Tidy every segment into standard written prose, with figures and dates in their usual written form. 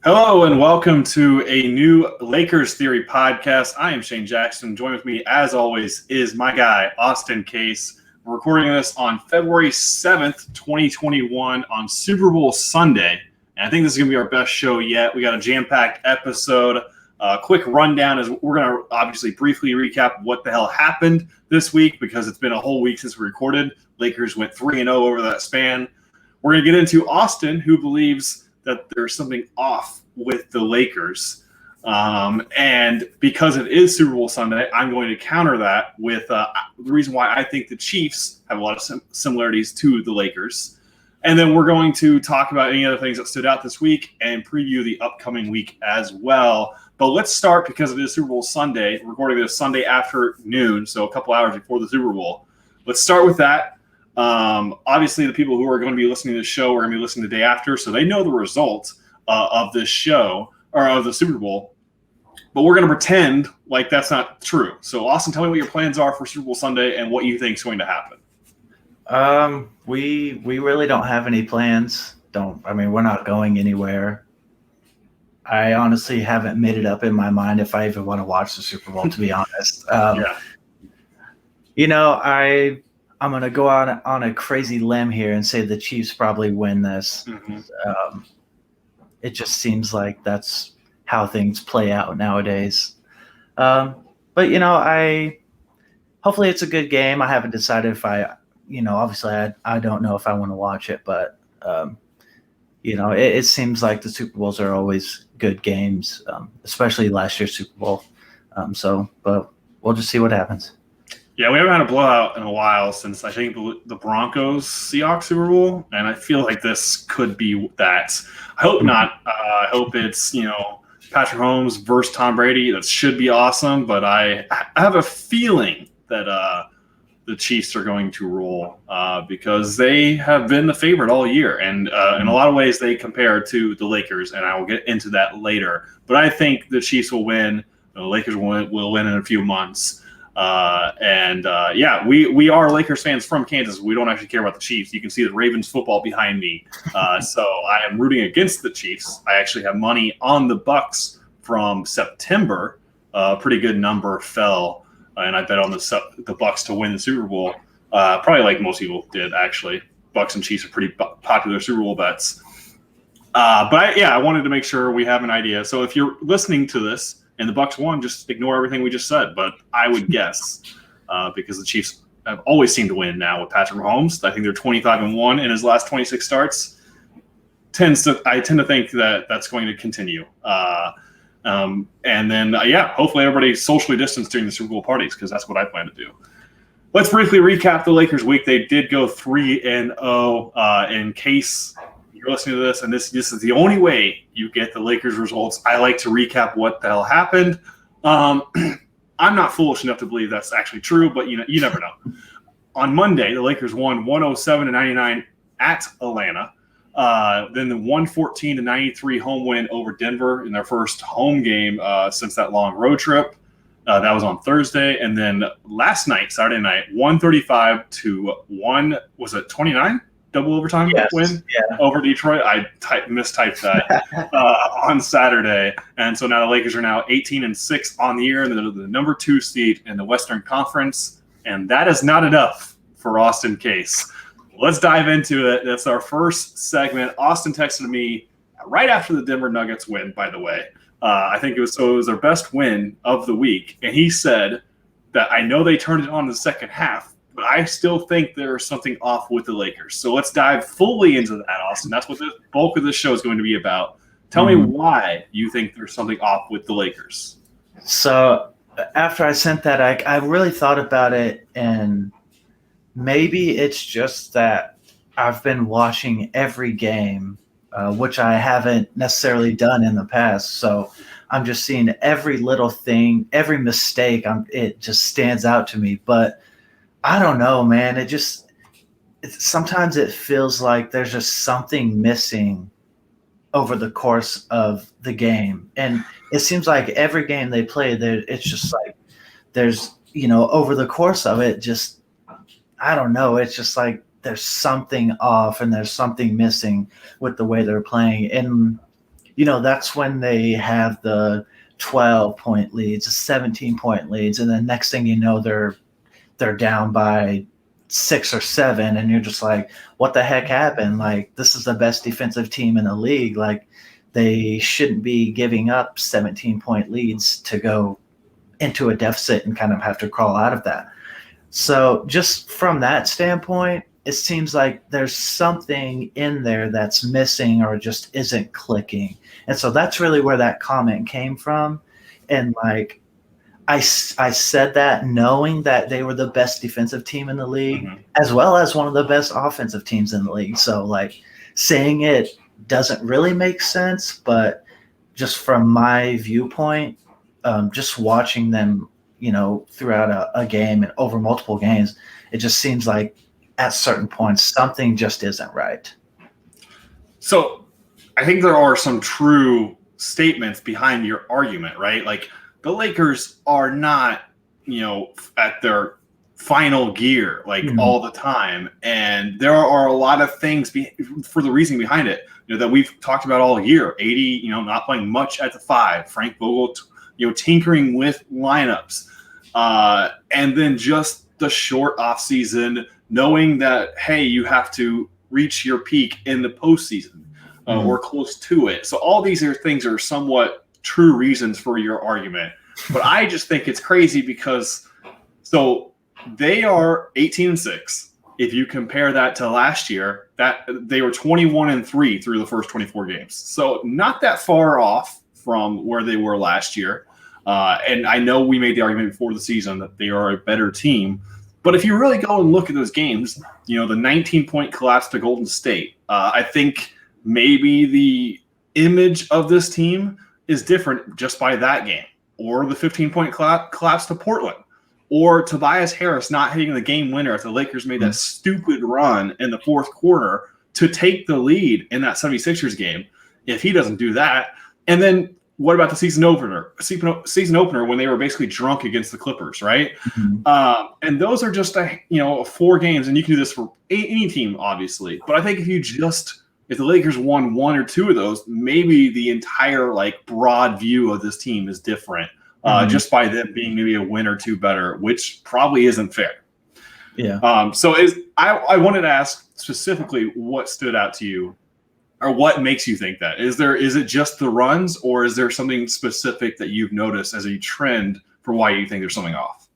Hello and welcome to a new Lakers Theory podcast. I am Shane Jackson. Join with me, as always, is my guy, Austin Case. We're recording this on February 7th, 2021 on Super Bowl Sunday. And I think this is going to be our best show yet. We got a jam-packed episode. Quick rundown is we're going to obviously briefly recap what the hell happened this week because it's been a whole week since we recorded. Lakers went 3-0 over that span. We're going to get into Austin, who believes that there's something off with the Lakers. And because it is Super Bowl Sunday, I'm going to counter that with the reason why I think the Chiefs have a lot of similarities to the Lakers. And then we're going to talk about any other things that stood out this week and preview the upcoming week as well. But let's start, because it is Super Bowl Sunday, recording this Sunday afternoon, so a couple hours before the Super Bowl. Let's start with that. Obviously, the people who are going to be listening to this show are going to be listening the day after, so they know the result of this show, or of the Super Bowl. But we're going to pretend like that's not true. So, Austin, tell me what your plans are for Super Bowl Sunday and what you think is going to happen. We really don't have any plans. We're not going anywhere. I honestly haven't made it up in my mind if I even want to watch the Super Bowl, to be honest. I'm going to go on a crazy limb here and say the Chiefs probably win this. Mm-hmm. It just seems like that's how things play out nowadays. But hopefully it's a good game. I haven't decided if obviously I don't know if I want to watch it, but it seems like the Super Bowls are always good games, especially last year's Super Bowl. But we'll just see what happens. Yeah, we haven't had a blowout in a while since I think the Broncos-Seahawks Super Bowl, and I feel like this could be that. I hope not. I hope it's, Patrick Mahomes versus Tom Brady. That should be awesome, but I have a feeling that the Chiefs are going to roll because they have been the favorite all year, and in a lot of ways they compare to the Lakers, and I will get into that later. But I think the Chiefs will win. The Lakers will win in a few months. We are Lakers fans from Kansas. We don't actually care about the Chiefs. You can see the Ravens football behind me. So I am rooting against the Chiefs. I actually have money on the Bucks from September. A pretty good number fell, and I bet on the Bucks to win the Super Bowl. Probably like most people did, actually. Bucks and Chiefs are pretty popular Super Bowl bets. I wanted to make sure we have an idea. So if you're listening to this, and the Bucks won, just ignore everything we just said. But I would guess, because the Chiefs have always seemed to win now with Patrick Mahomes. I think they're 25-1 in his last 26 starts. I tend to think that that's going to continue. Hopefully everybody's socially distanced during the Super Bowl parties, because that's what I plan to do. Let's briefly recap the Lakers week. They did go 3-0 in case you're listening to this, and this is the only way you get the Lakers results. I like to recap what the hell happened. I'm not foolish enough to believe that's actually true, but you never know. On Monday, the Lakers won 107-99 at Atlanta. Then the 114-93 home win over Denver in their first home game since that long road trip. That was on Thursday. And then last night, Saturday night, 135-1, was it 29? Double overtime win over Detroit. I mistyped that on Saturday. And so now the Lakers are now 18-6 on the year, and they're the number 2 seed in the Western Conference. And that is not enough for Austin Case. Let's dive into it. That's our first segment. Austin texted me right after the Denver Nuggets win, by the way. I think it was their best win of the week. And he said that I know they turned it on in the second half, but I still think there's something off with the Lakers. So let's dive fully into that, Austin. That's what the bulk of this show is going to be about. Tell me why you think there's something off with the Lakers. So after I sent that, I really thought about it, and maybe it's just that I've been watching every game, which I haven't necessarily done in the past. So I'm just seeing every little thing, every mistake. It just stands out to me. But I don't know, man. Sometimes it feels like there's just something missing over the course of the game. And it seems like every game they play, it's just like there's, over the course of it, just, I don't know. It's just like there's something off and there's something missing with the way they're playing. And that's when they have the 12-point leads, 17-point leads, and then next thing you know, they're down by 6 or 7, and you're just like, what the heck happened? Like, this is the best defensive team in the league. Like, they shouldn't be giving up 17-point leads to go into a deficit and kind of have to crawl out of that. So just from that standpoint, it seems like there's something in there that's missing or just isn't clicking. And so that's really where that comment came from. And like, I said that knowing that they were the best defensive team in the league, as well as one of the best offensive teams in the league. So like, saying it doesn't really make sense, but just from my viewpoint, just watching them, throughout a game and over multiple games, it just seems like at certain points something just isn't right. So I think there are some true statements behind your argument, right? Like, the Lakers are not, at their final gear, like all the time. And there are a lot of things for the reasoning behind it, that we've talked about all year. 80, not playing much at the 5. Frank Vogel, tinkering with lineups. And then just the short offseason, knowing that, hey, you have to reach your peak in the postseason or close to it. So all these things are somewhat true reasons for your argument. But I just think it's crazy because they are 18-6. If you compare that to last year, that they were 21-3 through the first 24 games. So not that far off from where they were last year. And I know we made the argument before the season that they are a better team. But if you really go and look at those games, the 19-point collapse to Golden State, I think maybe the image of this team is different just by that game, or the 15-point collapse to Portland, or Tobias Harris not hitting the game winner if the Lakers made that stupid run in the fourth quarter to take the lead in that 76ers game. If he doesn't do that, and then what about the season opener? Season opener when they were basically drunk against the Clippers, right? And those are just 4 games, and you can do this for any team, obviously. But I think if the Lakers won 1 or 2 of those, maybe the entire broad view of this team is different, just by them being maybe a win or 2 better, which probably isn't fair. Yeah. I wanted to ask specifically what stood out to you, or what makes you think that? Is it just the runs, or is there something specific that you've noticed as a trend for why you think there's something off?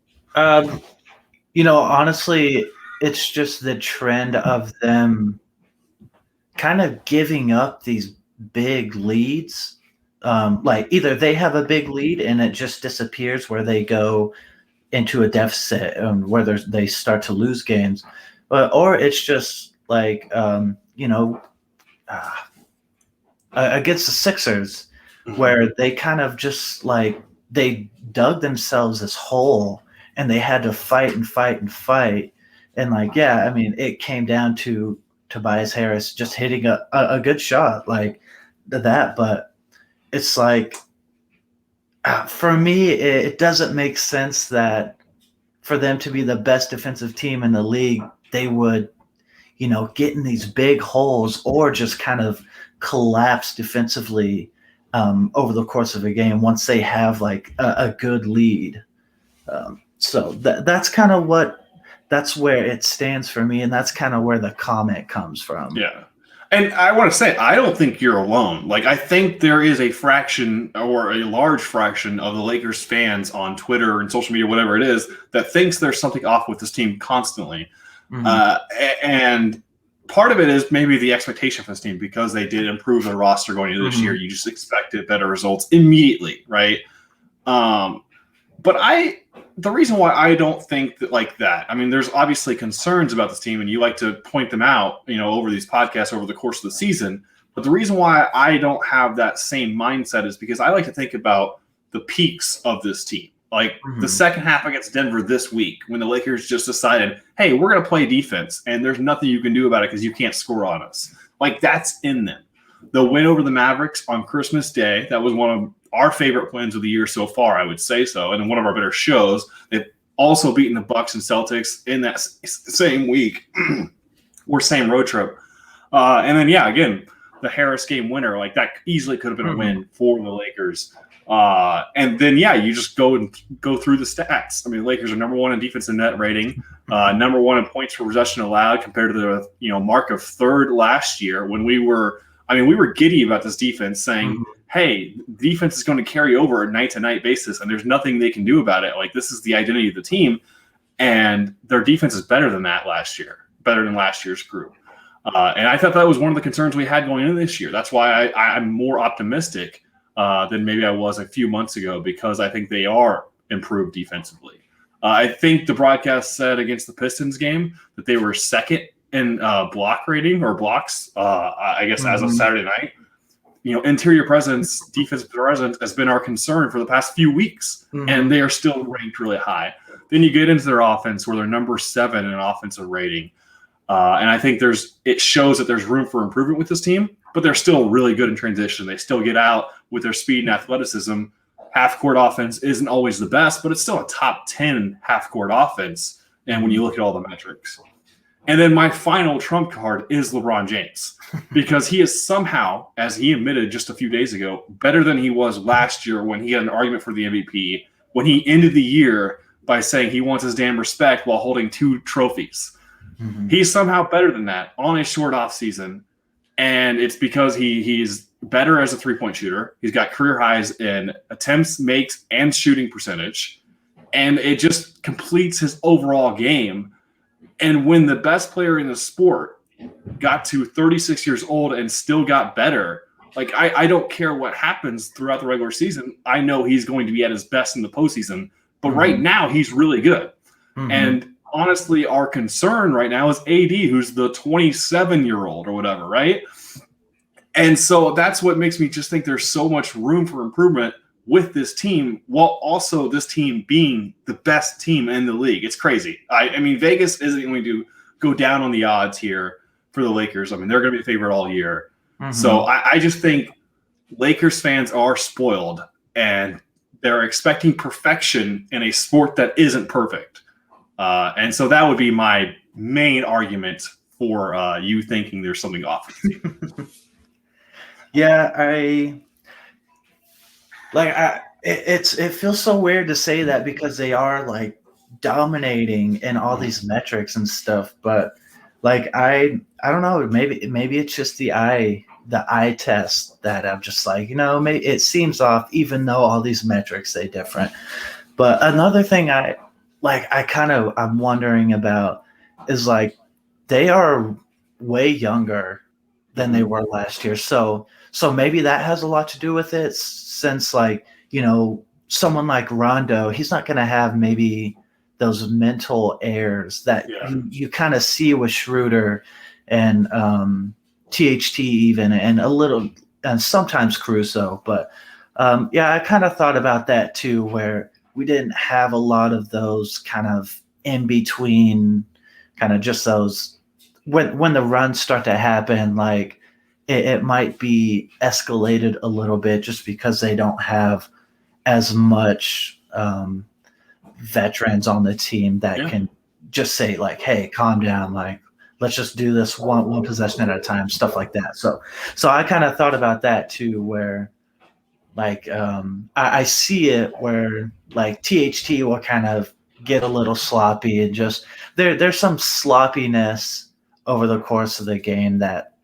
Honestly, it's just the trend of them kind of giving up these big leads. Like either they have a big lead and it just disappears where they go into a deficit and where they start to lose games, or it's just like, against the Sixers, where they kind of just they dug themselves this hole and they had to fight and fight and fight. And it came down to Tobias Harris just hitting a good shot like that. But it's for me, it doesn't make sense that for them to be the best defensive team in the league, they would, get in these big holes or just kind of collapse defensively over the course of a game once they have a good lead. So that's kind of that's where it stands for me, and that's kind of where the comment comes from. Yeah. And I want to say, I don't think you're alone. I think there is a fraction or a large fraction of the Lakers fans on Twitter and social media, whatever it is, that thinks there's something off with this team constantly. And part of it is maybe the expectation for this team, because they did improve their roster going into this year. You just expected better results immediately, right? But the reason why I don't think that, I mean, there's obviously concerns about this team, and you like to point them out, over these podcasts over the course of the season. But the reason why I don't have that same mindset is because I like to think about the peaks of this team. The second half against Denver this week, when the Lakers just decided, hey, we're going to play defense, and there's nothing you can do about it because you can't score on us. That's in them. The win over the Mavericks on Christmas Day, that was one of our favorite wins of the year so far, I would say so, and one of our better shows. They've also beaten the Bucks and Celtics in that same week or same road trip. And then, again, the Harris game winner. Like that easily could have been a win for the Lakers. And then, you just go through the stats. I mean, the Lakers are number one in defensive net rating, number one in points per possession allowed compared to the mark of third last year when we were giddy about this defense saying, hey, defense is going to carry over a night-to-night basis, and there's nothing they can do about it. Like, this is the identity of the team, and their defense is better than that last year, better than last year's group. And I thought that was one of the concerns we had going into this year. That's why I'm more optimistic than maybe I was a few months ago, because I think they are improved defensively. I think the broadcast said against the Pistons game that they were second in block rating or blocks, I guess, as of Saturday night. Interior presence, defensive presence has been our concern for the past few weeks, and they are still ranked really high. Then you get into their offense where they're number 7 in offensive rating. And I think it shows that there's room for improvement with this team, but they're still really good in transition. They still get out with their speed and athleticism. Half-court offense isn't always the best, but it's still a top 10 half-court offense, and when you look at all the metrics. And then my final trump card is LeBron James, because he is somehow, as he admitted just a few days ago, better than he was last year when he had an argument for the MVP, when he ended the year by saying he wants his damn respect while holding 2 trophies. He's somehow better than that on a short off season, and it's because he's better as a three-point shooter. He's got career highs in attempts, makes, and shooting percentage, and it just completes his overall game. And when the best player in the sport got to 36 years old and still got better, like I don't care what happens throughout the regular season. I know he's going to be at his best in the postseason, but right now he's really good. And honestly, our concern right now is AD, who's the 27-year-old or whatever, right? And so that's what makes me just think there's so much room for improvement with this team, while also this team being the best team in the league. It's crazy. I mean, Vegas isn't going to go down on the odds here for the Lakers. I mean, they're going to be the favorite all year. So I just think Lakers fans are spoiled, and they're expecting perfection in a sport that isn't perfect. And so that would be my main argument for you thinking there's something off with the team. It feels so weird to say that, because they are like dominating in all these metrics and stuff, but like I don't know, maybe it's just the eye test that I'm just like, maybe it seems off, even though all these metrics say different. But another thing I'm wondering about is, like, they are way younger than they were last year. So maybe that has a lot to do with it, since, like, someone like Rondo, he's not going to have maybe those mental errors that you kind of see with Schroeder and THT even, and sometimes Caruso. But I kind of thought about that too, where we didn't have a lot of those kind of in between, kind of just those when the runs start to happen, like it might be escalated a little bit just because they don't have as much veterans on the team that can just say, like, hey, calm down, like, let's just do this one possession at a time, stuff like that. So I kind of thought about that too, where, like, I see it where, like, THT will kind of get a little sloppy, and just there's some sloppiness over the course of the game that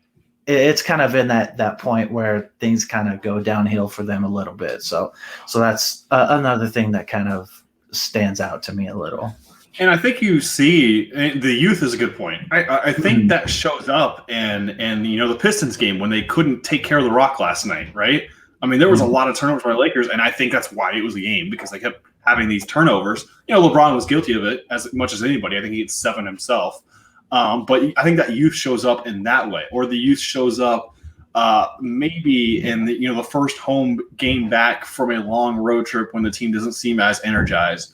it's kind of in that point where things kind of go downhill for them a little bit. So that's another thing that kind of stands out to me a little. And I think you see the youth is a good point. I think that shows up in the Pistons game when they couldn't take care of the rock last night, right? I mean, there was a lot of turnovers by the Lakers, and I think that's why it was the game, because they kept having these turnovers. LeBron was guilty of it as much as anybody. I think he had 7 himself. But I think that youth shows up in that way, or the youth shows up maybe in the first home game back from a long road trip when the team doesn't seem as energized.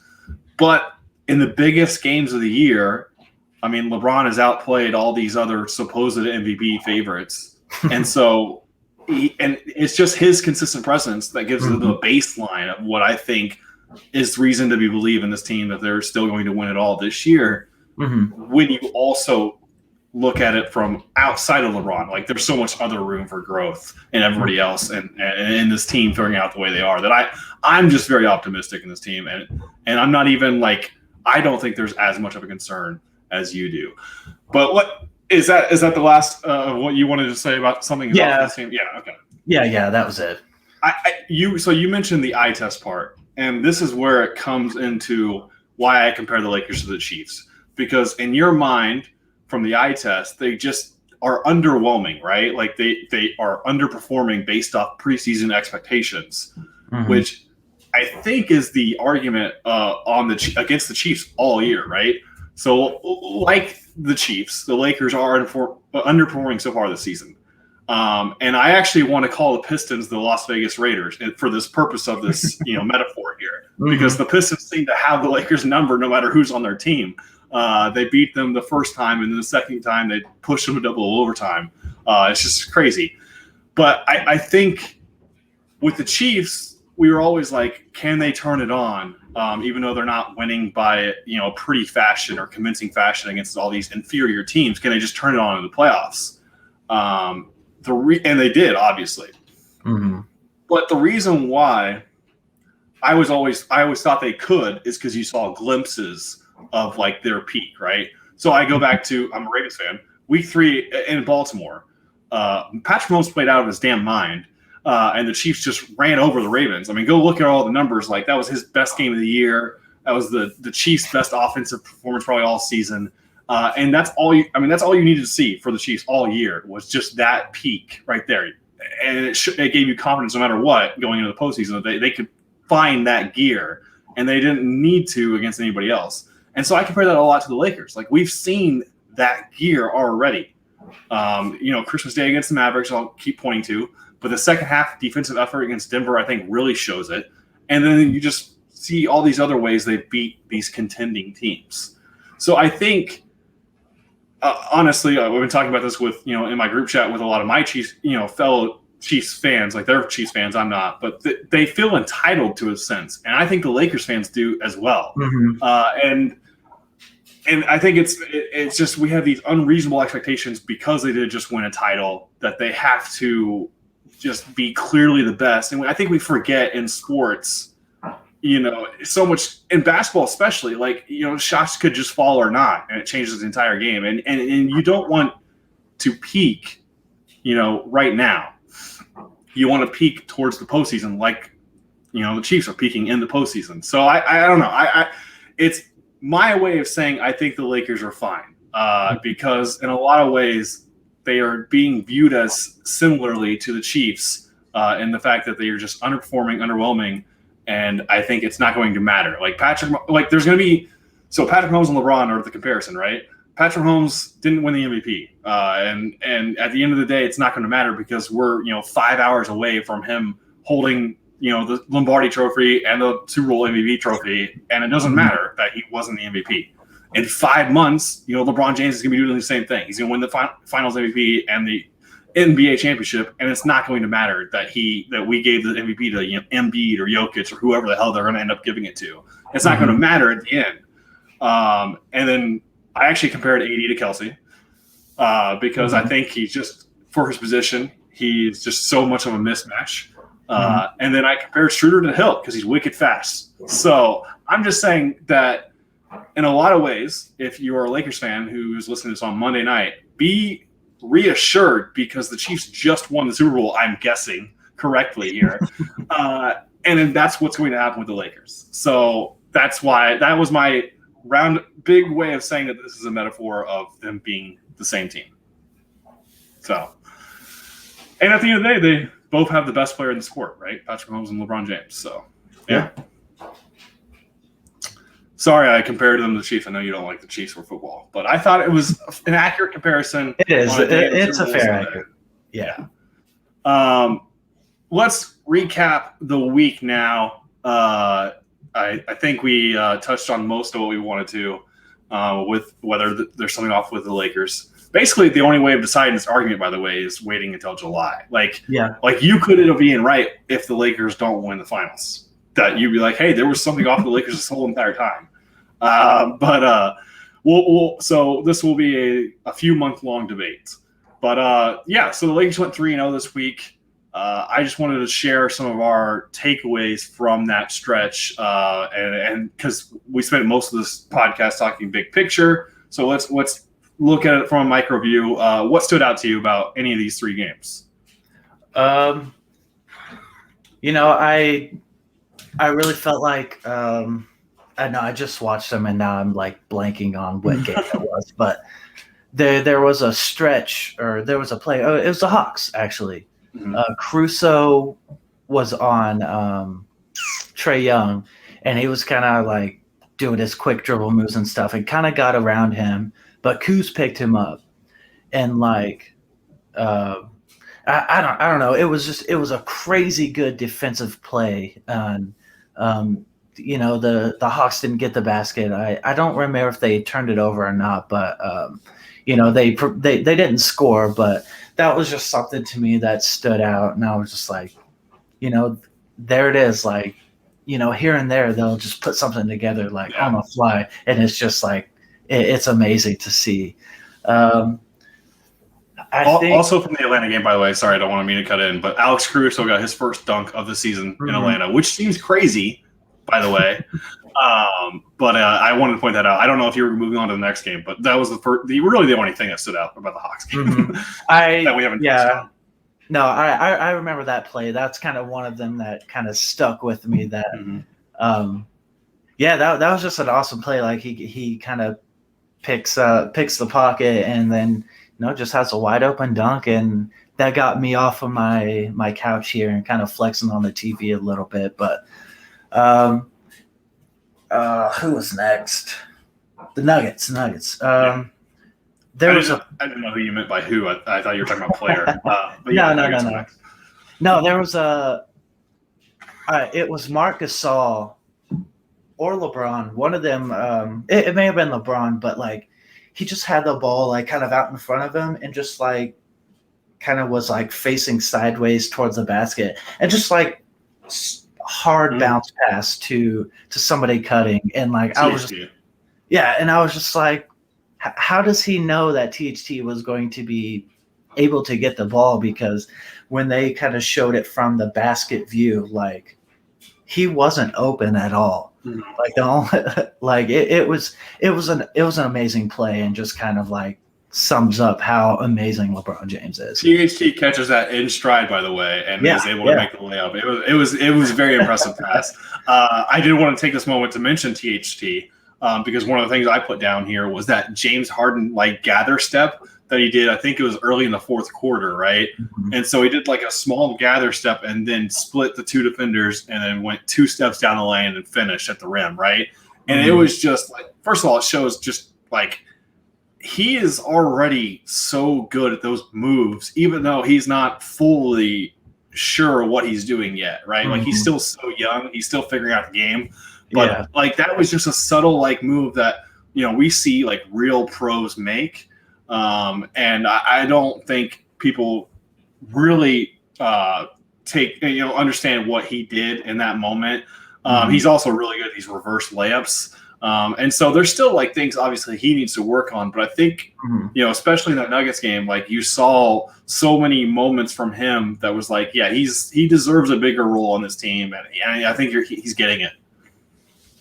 But in the biggest games of the year, I mean, LeBron has outplayed all these other supposed MVP favorites. And so and it's just his consistent presence that gives the baseline of what I think is reason to believe in this team that they're still going to win it all this year. When you also look at it from outside of LeBron. Like there's so much other room for growth in everybody else and in this team figuring out the way they are that I'm just very optimistic in this team. And I'm not even like, I don't think there's as much of a concern as you do. But what is that the last of what you wanted to say about something about this team? Yeah. Okay. Yeah. That was it. So you mentioned the eye test part, and this is where it comes into why I compare the Lakers to the Chiefs, because in your mind, from the eye test, they just are underwhelming, right? Like they are underperforming based off preseason expectations, which I think is the argument against the Chiefs all year, right? So like the Chiefs, the Lakers are underperforming so far this season. And I actually want to call the Pistons the Las Vegas Raiders for this purpose of this, metaphor here, because the Pistons seem to have the Lakers number no matter who's on their team. They beat them the first time, and then the second time they pushed them to double overtime. It's just crazy. But I think with the Chiefs, we were always like, can they turn it on? Even though they're not winning by pretty fashion or convincing fashion against all these inferior teams, can they just turn it on in the playoffs? And they did, obviously. But the reason why I always thought they could is because you saw glimpses of like their peak, right? So I go back to, I'm a Ravens fan, week 3 in Baltimore. Patrick Mahomes played out of his damn mind, and the Chiefs just ran over the Ravens. I mean, go look at all the numbers. Like that was his best game of the year. That was the Chiefs' best offensive performance probably all season. And that's all you needed to see for the Chiefs all year was just that peak right there. And it gave you confidence no matter what going into the postseason that they could find that gear, and they didn't need to against anybody else. And so I compare that a lot to the Lakers. Like we've seen that gear already. Christmas Day against the Mavericks, I'll keep pointing to, but the second half defensive effort against Denver, I think really shows it. And then you just see all these other ways they beat these contending teams. So I think, honestly, we've been talking about this with, in my group chat with a lot of my Chiefs, fellow Chiefs fans, like they're Chiefs fans, I'm not, but they feel entitled to a sense. And I think the Lakers fans do as well. And I think it's just we have these unreasonable expectations because they did just win a title that they have to just be clearly the best. And I think we forget in sports, so much in basketball, especially like, shots could just fall or not, and it changes the entire game. And you don't want to peak, right now. You want to peak towards the postseason, like, the Chiefs are peaking in the postseason. So I don't know. It's my way of saying I think the Lakers are fine because in a lot of ways they are being viewed as similarly to the Chiefs in the fact that they are just underperforming, underwhelming, and I think it's not going to matter. There's going to be – so Patrick Mahomes and LeBron are the comparison, right? Patrick Mahomes didn't win the MVP, and at the end of the day, it's not going to matter because we're 5 hours away from him holding the Lombardi Trophy and the Super Bowl MVP trophy, and it doesn't matter that he wasn't the MVP. In 5 months, LeBron James is going to be doing the same thing. He's going to win the Finals MVP and the NBA championship, and it's not going to matter that we gave the MVP to Embiid or Jokic or whoever the hell they're going to end up giving it to. It's not going to matter at the end. And then I actually compared AD to Kelsey because I think he's just, for his position, he's just so much of a mismatch. And then I compared Schroeder to Hill because he's wicked fast. So I'm just saying that in a lot of ways, if you're a Lakers fan who's listening to this on Monday night, be reassured because the Chiefs just won the Super Bowl, I'm guessing correctly here. And then that's what's going to happen with the Lakers. So that's why that was my big way of saying that this is a metaphor of them being the same team. So, and at the end of the day, they both have the best player in the sport, right? Patrick Mahomes and LeBron James. So, yeah. Sorry, I compared them to the Chiefs. I know you don't like the Chiefs for football, but I thought it was an accurate comparison. It is. It's a fair accurate. Yeah. Let's recap the week now. I think we touched on most of what we wanted to with whether there's something off with the Lakers. Basically, the only way of deciding this argument, by the way, is waiting until July. Like you could end up being right if the Lakers don't win the finals. That you'd be like, hey, there was something off the Lakers this whole entire time. But So this will be a few month-long debate. But so the Lakers went 3-0 this week. I just wanted to share some of our takeaways from that stretch, and because we spent most of this podcast talking big picture, so let's look at it from a micro view. What stood out to you about any of these 3 games? I really felt like I know I just watched them and now I'm like blanking on what game it was, but there was a stretch or there was a play. Oh, it was the Hawks actually. Mm-hmm. Caruso was on Trae Young, and he was kind of like doing his quick dribble moves and stuff, and kind of got around him. But Kuz picked him up, and like I don't know. It was a crazy good defensive play, and the Hawks didn't get the basket. I don't remember if they turned it over or not, but they didn't score, but that was just something to me that stood out, and I was just like, there it is, like, here and there they'll just put something together like on the fly, and it's just like it's amazing to see. Also from the Atlanta game, by the way, sorry, I don't want me to cut in, but Alex Caruso got his first dunk of the season in Atlanta, which seems crazy, by the way. But I wanted to point that out. I don't know if you were moving on to the next game, but that was really the only thing that stood out about the Hawks game that we haven't touched on. No, I remember that play. That's kind of one of them that kind of stuck with me. That that was just an awesome play. Like he kind of picks the pocket and then just has a wide open dunk, and that got me off of my couch here and kind of flexing on the TV a little bit. But who was next? The Nuggets. I didn't know who you meant by who. I thought you were talking about player. But no. There was it was Marc Gasol or LeBron. One of them. It may have been LeBron, but like he just had the ball like kind of out in front of him and just like kind of was like facing sideways towards the basket and just like hard bounce pass to somebody cutting, and like I was just like, how does he know that THT was going to be able to get the ball? Because when they kind of showed it from the basket view, like he wasn't open at all. Like it was an amazing play, and just kind of like sums up how amazing LeBron James is. THT catches that in stride, by the way, and is able to make the layup. It was a very impressive pass. I did want to take this moment to mention THT because one of the things I put down here was that James Harden like gather step that he did. I think it was early in the fourth quarter, right? Mm-hmm. And so he did like a small gather step and then split the 2 defenders and then went 2 steps down the lane and finished at the rim, right? And it was just like, first of all, it shows just like he is already so good at those moves, even though he's not fully sure what he's doing yet, right? Like he's still so young, he's still figuring out the game. But like that was just a subtle like move that we see like real pros make. And I don't think people really understand what he did in that moment. He's also really good at these reverse layups. And so there's still like things obviously he needs to work on, but I think, especially in that Nuggets game, like you saw so many moments from him that was like, he deserves a bigger role on this team. And I think he's getting it.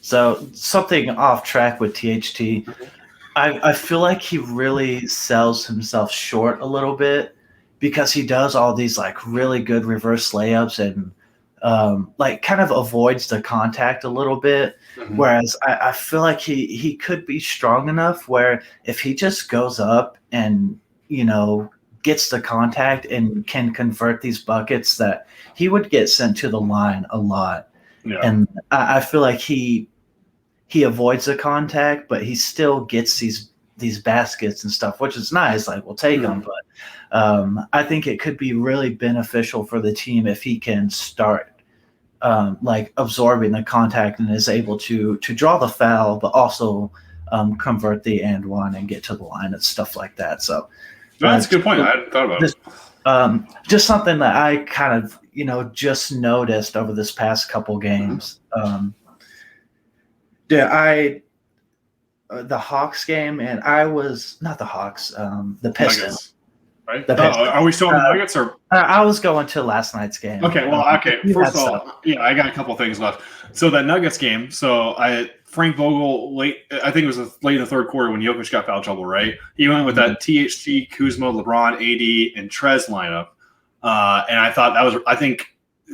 So something off track with THT, I feel like he really sells himself short a little bit because he does all these like really good reverse layups and like kind of avoids the contact a little bit. Whereas I feel like he could be strong enough where if he just goes up and, gets the contact and can convert these buckets, that he would get sent to the line a lot. Yeah. And I feel like he avoids the contact, but he still gets these baskets and stuff, which is nice. Like we'll take them, but I think it could be really beneficial for the team if he can start like absorbing the contact and is able to draw the foul, but also convert the and one and get to the line and stuff like that. So that's a good point. I hadn't thought about it. Just something that I kind of just noticed over this past couple games. the Hawks game, and I was not the Hawks, the Pistons. Nuggets, right? The Pistons. Are we still on the Nuggets or? I was going to last night's game. Okay, well, okay. First of all, yeah, I got a couple things left. So that Nuggets game. So Frank Vogel I think it was late in the third quarter when Jokic got foul trouble. Right, he went with that THT, Kuzma, LeBron, AD, and Trez lineup, and I thought that was. I think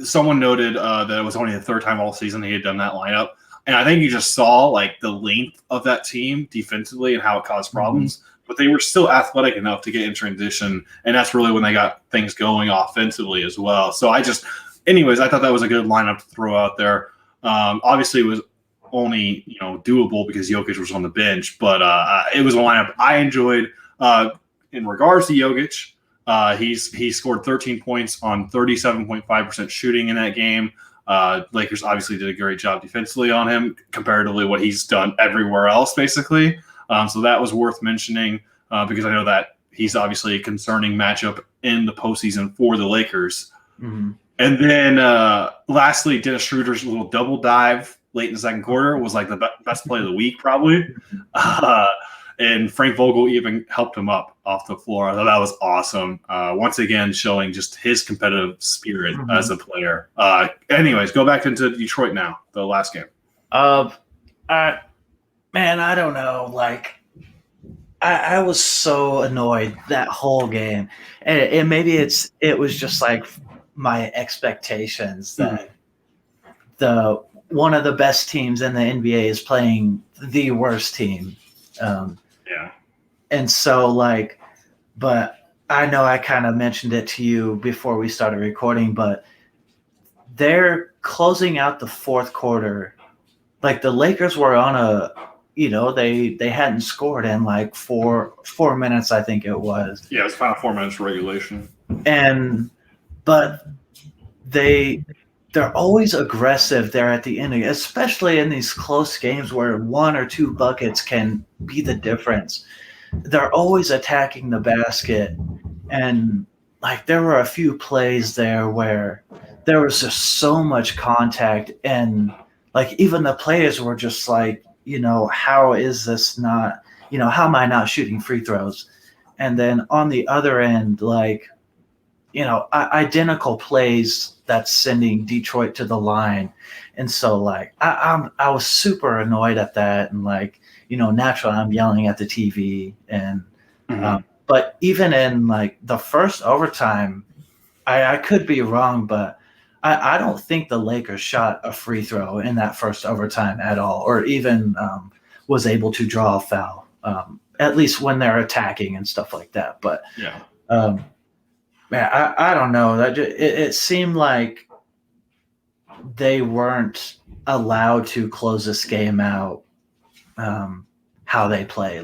someone noted that it was only the third time all season he had done that lineup, and I think you just saw like the length of that team defensively and how it caused problems. But they were still athletic enough to get in transition, and that's really when they got things going offensively as well. So I thought that was a good lineup to throw out there. Obviously, it was only doable because Jokic was on the bench, but it was a lineup I enjoyed. In regards to Jokic, he scored 13 points on 37.5% shooting in that game. Lakers obviously did a great job defensively on him, comparatively what he's done everywhere else, basically. So that was worth mentioning because I know that he's obviously a concerning matchup in the postseason for the Lakers. Mm-hmm. And then lastly, Dennis Schroeder's little double dive late in the second quarter was like the best play of the week, probably. And Frank Vogel even helped him up off the floor. I thought that was awesome. Once again, showing just his competitive spirit as a player. Anyways, go back into Detroit now, the last game. Man, I don't know. Like, I was so annoyed that whole game, and maybe it was just like my expectations that one of the best teams in the NBA is playing the worst team. And so but I know I kind of mentioned it to you before we started recording, but they're closing out the fourth quarter. Like the Lakers were on they hadn't scored in like four minutes, I think it was. Yeah, it was final 4 minutes regulation. But they're always aggressive there at the end, especially in these close games where one or two buckets can be the difference. They're always attacking the basket. And like there were a few plays there where there was just so much contact, and like even the players were just like, how is this not, how am I not shooting free throws? And then on the other end, identical plays that's sending Detroit to the line. And so I was super annoyed at that. And naturally I'm yelling at the TV and, but even in the first overtime, I could be wrong, but I don't think the Lakers shot a free throw in that first overtime at all, or even was able to draw a foul, at least when they're attacking and stuff like that. But man, I don't know. It seemed like they weren't allowed to close this game out how they play.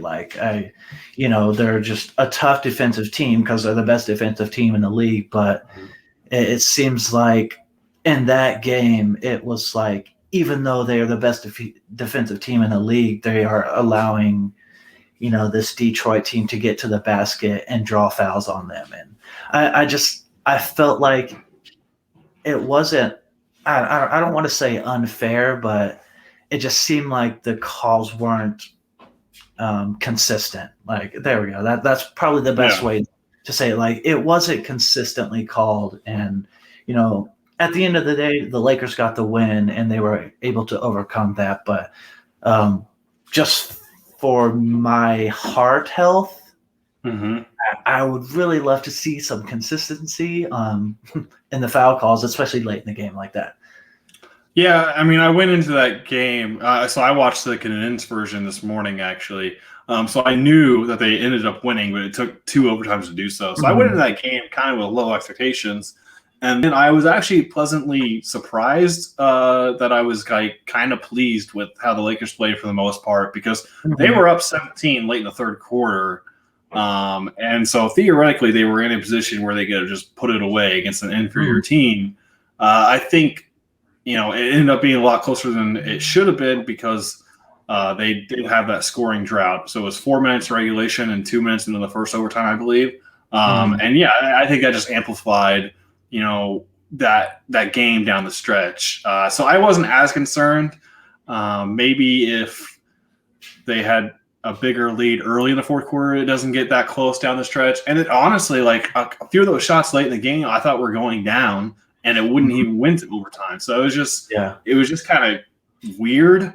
They're just a tough defensive team because they're the best defensive team in the league. But it seems like in that game, it was like, even though they are the best defensive team in the league, they are allowing, this Detroit team to get to the basket and draw fouls on them. And I felt like it wasn't, I don't want to say unfair, but it just seemed like the calls weren't consistent. There we go. That's probably the best way to say it. It wasn't consistently called. And, at the end of the day, the Lakers got the win and they were able to overcome that. But just for my heart health, I would really love to see some consistency in the foul calls, especially late in the game like that. Yeah, I mean, I went into that game. So I watched the condensed version this morning, actually. So I knew that they ended up winning, but it took 2 overtimes to do so. So I went into that game kind of with low expectations. And then I was actually pleasantly surprised that I was kind of pleased with how the Lakers played for the most part, because they were up 17 late in the third quarter. And so theoretically, they were in a position where they could just put it away against an inferior team. I think, it ended up being a lot closer than it should have been because they did have that scoring drought. So it was 4 minutes regulation and 2 minutes into the first overtime, I believe. And yeah, I think that just amplified that game down the stretch. So I wasn't as concerned. Maybe if they had a bigger lead early in the fourth quarter, it doesn't get that close down the stretch. And it honestly, like a few of those shots late in the game, I thought were going down, and it wouldn't even win to overtime. So it was just kind of weird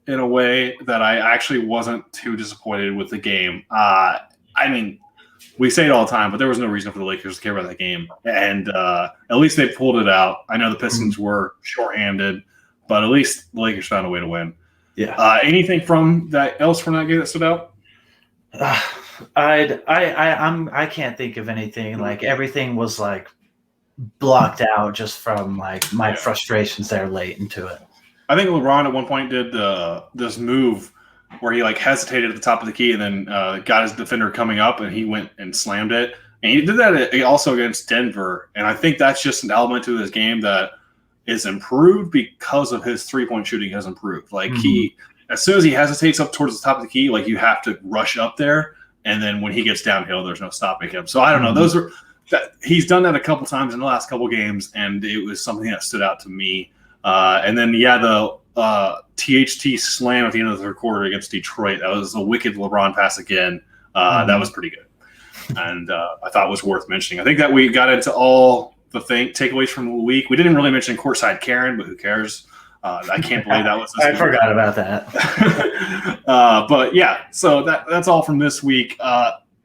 in a way that I actually wasn't too disappointed with the game. I mean, we say it all the time, but there was no reason for the Lakers to care about that game. And at least they pulled it out. I know the Pistons were shorthanded, but at least the Lakers found a way to win. Yeah. Anything from that game that stood out? I can't think of anything. Like everything was like blocked out just from like my frustrations there late into it. I think LeBron at one point did this move where he like hesitated at the top of the key and then got his defender coming up and he went and slammed it. And he did that also against Denver. And I think that's just an element to his game that is improved because of his 3-point shooting has improved. Like as soon as he hesitates up towards the top of the key, like you have to rush up there. And then when he gets downhill, there's no stopping him. So I don't know. He's done that a couple times in the last couple games, and it was something that stood out to me. And then, the THT slam at the end of the third quarter against Detroit, that was a wicked LeBron pass again. That was pretty good. And I thought it was worth mentioning. I think that we got into all the takeaways from the week. We didn't really mention courtside Karen, but who cares? I can't believe that was I forgot about that. But yeah, so that's all from this week.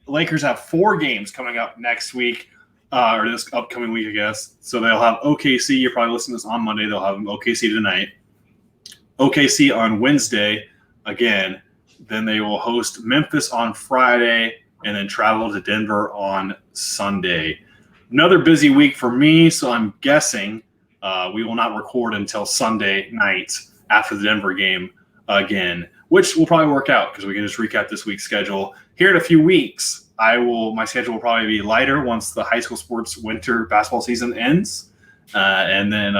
Lakers have 4 games coming up next week, or this upcoming week, I guess. So they'll have OKC. You're probably listening to this on Monday. They'll have OKC tonight. OKC on Wednesday again. Then they will host Memphis on Friday and then travel to Denver on Sunday. Another busy week for me, so I'm guessing we will not record until Sunday night after the Denver game again, which will probably work out because we can just recap this week's schedule. Here in a few weeks, my schedule will probably be lighter once the high school sports winter basketball season ends. And then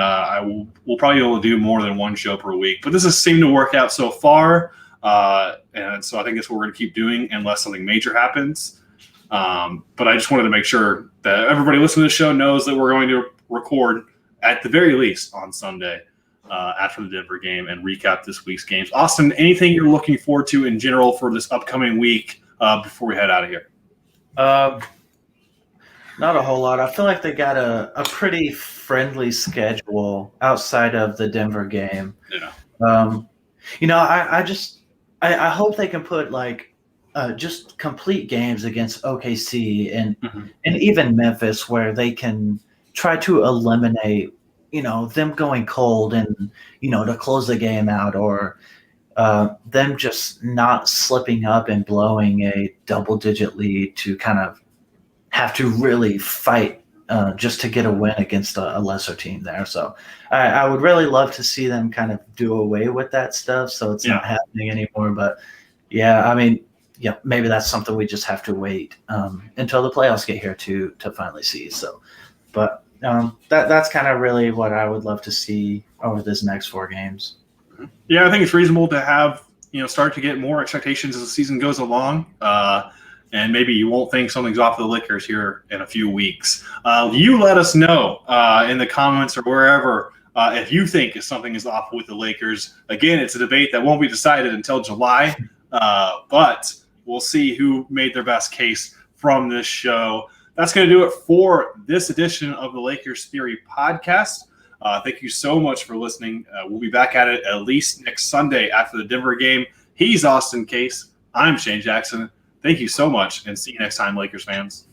we'll probably be able to do more than one show per week. But this has seemed to work out so far. And so I think that's what we're going to keep doing unless something major happens. But I just wanted to make sure that everybody listening to the show knows that we're going to record at the very least on Sunday after the Denver game and recap this week's games. Austin, anything you're looking forward to in general for this upcoming week before we head out of here? Not a whole lot. I feel like they got a pretty friendly schedule outside of the Denver game. Yeah. I hope they can put like just complete games against OKC and even Memphis where they can try to eliminate, them going cold and, to close the game out or them just not slipping up and blowing a double-digit lead to kind of have to really fight just to get a win against a lesser team there. So I would really love to see them kind of do away with that stuff so it's not happening anymore. But, maybe that's something we just have to wait until the playoffs get here to finally see. So, but that's kind of really what I would love to see over this next 4 games. Yeah, I think it's reasonable to have, start to get more expectations as the season goes along. And maybe you won't think something's off the Lakers here in a few weeks. You let us know in the comments or wherever if you think something is off with the Lakers. Again, it's a debate that won't be decided until July, but we'll see who made their best case from this show. That's going to do it for this edition of the Lakers Theory podcast. Thank you so much for listening. We'll be back at it at least next Sunday after the Denver game. He's Austin Case. I'm Shane Jackson. Thank you so much, and see you next time, Lakers fans.